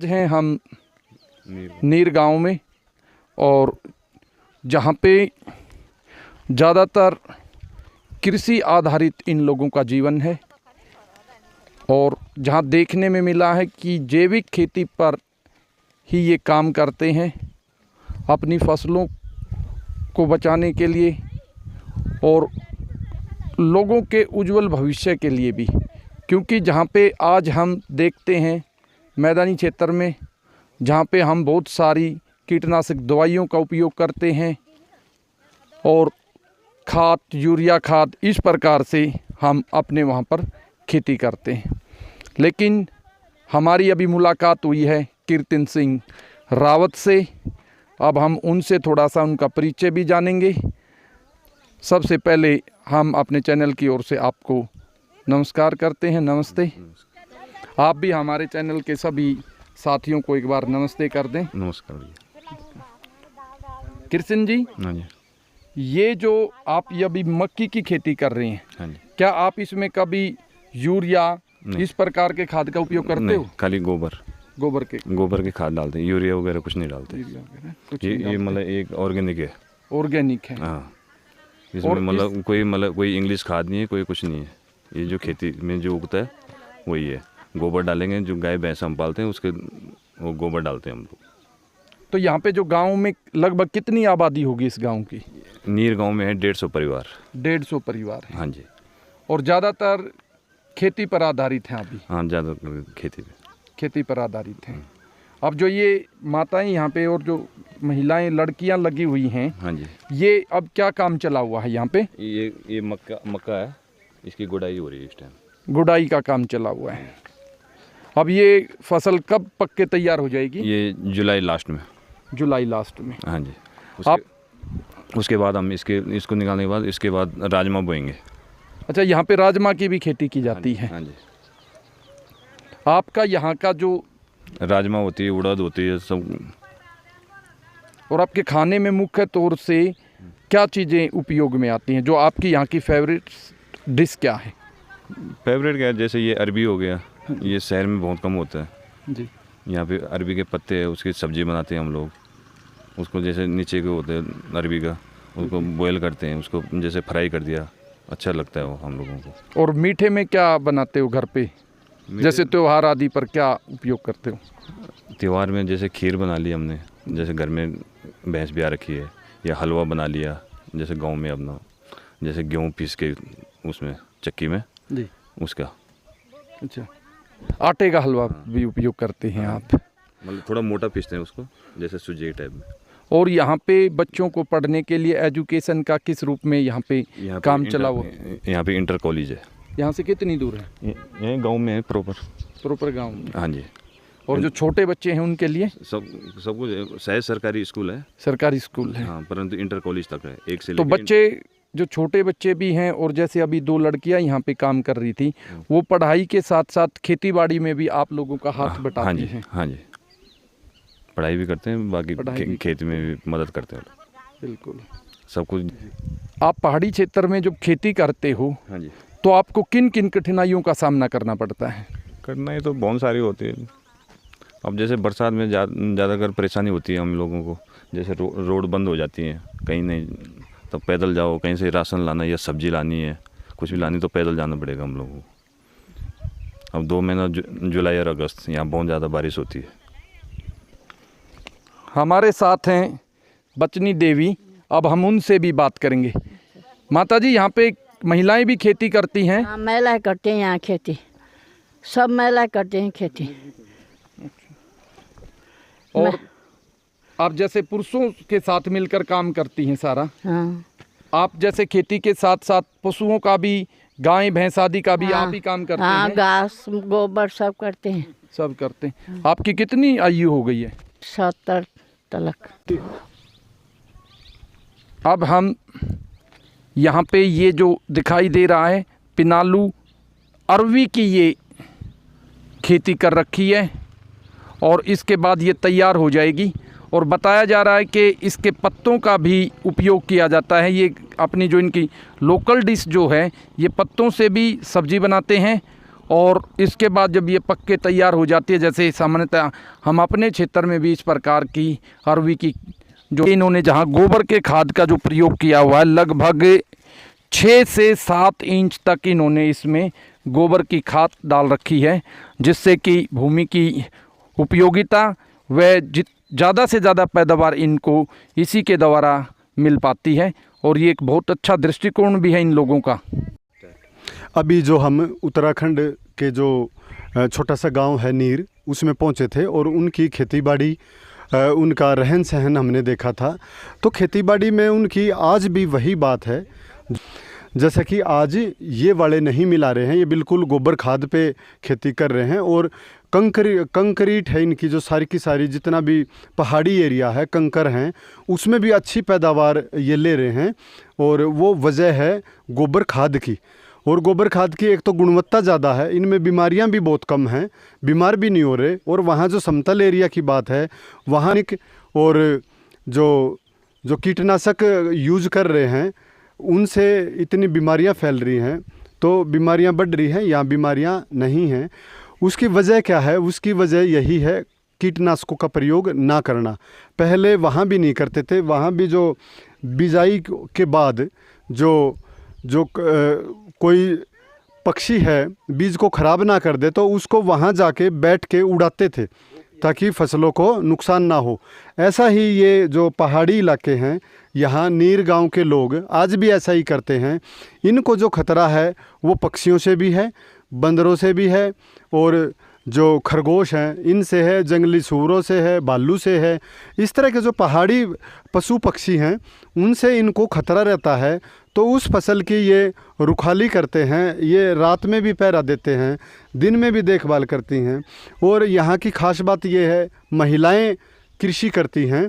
हैं हम नीर गांव में, और जहां पे ज़्यादातर कृषि आधारित इन लोगों का जीवन है, और जहां देखने में मिला है कि जैविक खेती पर ही ये काम करते हैं अपनी फसलों को बचाने के लिए और लोगों के उज्जवल भविष्य के लिए भी। क्योंकि जहाँ पे आज हम देखते हैं मैदानी क्षेत्र में, जहाँ पे हम बहुत सारी कीटनाशक दवाइयों का उपयोग करते हैं और खाद, यूरिया खाद, इस प्रकार से हम अपने वहाँ पर खेती करते हैं। लेकिन हमारी अभी मुलाकात हुई है कीर्तन सिंह रावत से। अब हम उनसे थोड़ा सा उनका परिचय भी जानेंगे। सबसे पहले हम अपने चैनल की ओर से आपको नमस्कार करते हैं। नमस्ते। आप भी हमारे चैनल के सभी साथियों को एक बार नमस्ते कर दें। नमस्कार भैया। कीर्तन जी, हाँ जी। ये जो आप ये अभी मक्की की खेती कर रहे हैं, हाँ जी। क्या आप इसमें कभी यूरिया इस प्रकार के खाद का उपयोग करते हो? खाली गोबर के खाद डालते हैं, यूरिया वगैरह कुछ नहीं डालते। ये मतलब एक ऑर्गेनिक है। ऑर्गेनिक है। हाँ, इसमें मतलब कोई इंग्लिश खाद नहीं है, कोई कुछ नहीं है। ये जो खेती में जो उगता है वही है। गोबर डालेंगे, जो गाय भैंस हम पालते हैं उसके वो गोबर डालते हैं हम लोग। तो यहाँ पे जो गांव में लगभग कितनी आबादी होगी इस गांव की? नीर गांव में है 150 परिवार। 150 परिवार है। हाँ जी। और ज़्यादातर खेती पर आधारित हैं अभी? हाँ, ज़्यादा खेती पर आधारित हैं। अब जो ये माताएं यहाँ पे और जो महिलाएं, लड़कियाँ लगी हुई हैं, हाँ जी, ये अब क्या काम चला हुआ है यहाँ पे? ये मक्का है, इसकी गुड़ाई हो रही है इस टाइम। गुड़ाई का काम चला हुआ है। अब ये फसल कब पक के तैयार हो जाएगी? ये जुलाई लास्ट में। जुलाई लास्ट में। हाँ जी। उसके बाद हम इसको निकालने के बाद इसके बाद राजमा बोएंगे। अच्छा, यहाँ पे राजमा की भी खेती की जाती है? हाँ जी। आपका यहाँ का जो राजमा होती है, उड़द होती है, सब। और आपके खाने में मुख्य तौर से क्या चीज़ें उपयोग में आती हैं? जो आपकी यहाँ की फेवरेट डिश क्या है? फेवरेट क्या है, जैसे ये अरबी हो गया, ये शहर में बहुत कम होता है जी। यहाँ पे अरबी के पत्ते है, उसकी सब्ज़ी बनाते हैं हम लोग। उसको जैसे नीचे के होते हैं अरबी का, उसको बॉयल करते हैं, उसको जैसे फ्राई कर दिया, अच्छा लगता है वो हम लोगों को। और मीठे में क्या बनाते हो घर पे? जैसे त्योहार आदि पर क्या उपयोग करते हो? त्यौहार में जैसे खीर बना ली हमने, जैसे घर में भैंस ब्याह रखी है, या हलवा बना लिया, जैसे गांव में अपना जैसे गेहूँ पीस के उसमें चक्की में जी, उसका। अच्छा, आटे का हलवा भी उपयोग करते हैं आप? मतलब थोड़ा मोटा पीसते हैं उसको, जैसे सुजी टाइप में। और यहाँ पे बच्चों को पढ़ने के लिए एजुकेशन का किस रूप में यहाँ पे काम चला हुआ? यहाँ पे इंटर कॉलेज है। यहाँ से कितनी दूर है? ये गांव में है, प्रॉपर गांव में। हाँ जी। और जो छोटे बच्चे हैं उनके लिए? सब कुछ शायद सरकारी स्कूल है। सरकारी स्कूल है। हाँ, परंतु इंटर कॉलेज तक है, एक से। तो बच्चे जो छोटे बच्चे भी हैं, और जैसे अभी 2 लड़कियां यहाँ पे काम कर रही थी, वो पढ़ाई के साथ साथ खेती बाड़ी में भी आप लोगों का हाथ बटाती हैं? हाँ जी, पढ़ाई भी करते हैं, बाकी खेती में भी मदद करते हैं। बिल्कुल, सब कुछ। आप पहाड़ी क्षेत्र में जब खेती करते हो, हाँ जी, तो आपको किन किन कठिनाइयों का सामना करना पड़ता है? कठिनाई तो बहुत सारी होती है। अब जैसे बरसात में ज़्यादातर परेशानी होती है हम लोगों को, जैसे रोड बंद हो जाती है, कहीं नहीं, तब पैदल जाओ, कहीं से राशन लाना या सब्जी लानी है, कुछ भी लानी तो पैदल जाना पड़ेगा हम लोगों को। अब 2 महीना जुलाई और अगस्त यहाँ बहुत ज़्यादा बारिश होती है। हमारे साथ हैं बचनी देवी, अब हम उनसे भी बात करेंगे। माता जी, यहाँ पे महिलाएं भी खेती करती हैं? हाँ, महिलाएं करते हैं यहाँ खेती, सब महिलाएं करते हैं खेती। और आप जैसे पुरुषों के साथ मिलकर काम करती हैं सारा? हाँ। आप जैसे खेती के साथ साथ पशुओं का भी, गाय भैंस आदि का भी आप ही काम करते हैं? हाँ, घास गोबर सब करते हैं। सब करते हैं। आपकी कितनी आयु हो गई है? 70 तक। अब हम यहाँ पे ये जो दिखाई दे रहा है, पिनालू अरवी की ये खेती कर रखी है, और इसके बाद ये तैयार हो जाएगी। और बताया जा रहा है कि इसके पत्तों का भी उपयोग किया जाता है। ये अपनी जो इनकी लोकल डिश जो है, ये पत्तों से भी सब्जी बनाते हैं और इसके बाद जब ये पक्के तैयार हो जाती है, जैसे सामान्यतः हम अपने क्षेत्र में भी इस प्रकार की अरवी की जो इन्होंने जहाँ गोबर के खाद का जो प्रयोग किया हुआ है, लगभग 6 से 7 इंच तक इन्होंने इसमें गोबर की खाद डाल रखी है, जिससे कि भूमि की उपयोगिता व ज़्यादा से ज़्यादा पैदावार इनको इसी के द्वारा मिल पाती है। और ये एक बहुत अच्छा दृष्टिकोण भी है इन लोगों का। अभी जो हम उत्तराखंड के जो छोटा सा गांव है नीर, उसमें पहुंचे थे और उनकी खेतीबाड़ी, उनका रहन सहन हमने देखा था। तो खेतीबाड़ी में उनकी आज भी वही बात है, जैसा कि आज ये वाले नहीं मिला रहे हैं, ये बिल्कुल गोबर खाद पे खेती कर रहे हैं। और कंक्रीट है इनकी जो सारी की सारी, जितना भी पहाड़ी एरिया है, कंकर हैं, उसमें भी अच्छी पैदावार ये ले रहे हैं। और वो वजह है गोबर खाद की। और गोबर खाद की एक तो गुणवत्ता ज़्यादा है, इनमें बीमारियां भी बहुत कम हैं, बीमार भी नहीं हो रहे। और वहाँ जो समतल एरिया की बात है, वहाँ और जो कीटनाशक यूज कर रहे हैं, उनसे इतनी बीमारियां फैल रही हैं। तो बीमारियां बढ़ रही हैं, यहाँ बीमारियां नहीं हैं। उसकी वजह क्या है? उसकी वजह यही है कीटनाशकों का प्रयोग ना करना। पहले वहाँ भी नहीं करते थे, वहाँ भी जो बिजाई के बाद जो कोई पक्षी है बीज को ख़राब ना कर दे, तो उसको वहाँ जाके बैठ के उड़ाते थे ताकि फसलों को नुकसान ना हो। ऐसा ही ये जो पहाड़ी इलाके हैं, यहाँ नीर गांव के लोग आज भी ऐसा ही करते हैं। इनको जो खतरा है वो पक्षियों से भी है, बंदरों से भी है, और जो खरगोश हैं इनसे है, जंगली सूरों से है, भालू से है। इस तरह के जो पहाड़ी पशु पक्षी हैं उनसे इनको खतरा रहता है। तो उस फसल की ये रुखाली करते हैं, ये रात में भी पहरा देते हैं, दिन में भी देखभाल करती हैं। और यहाँ की खास बात ये है, महिलाएं कृषि करती हैं।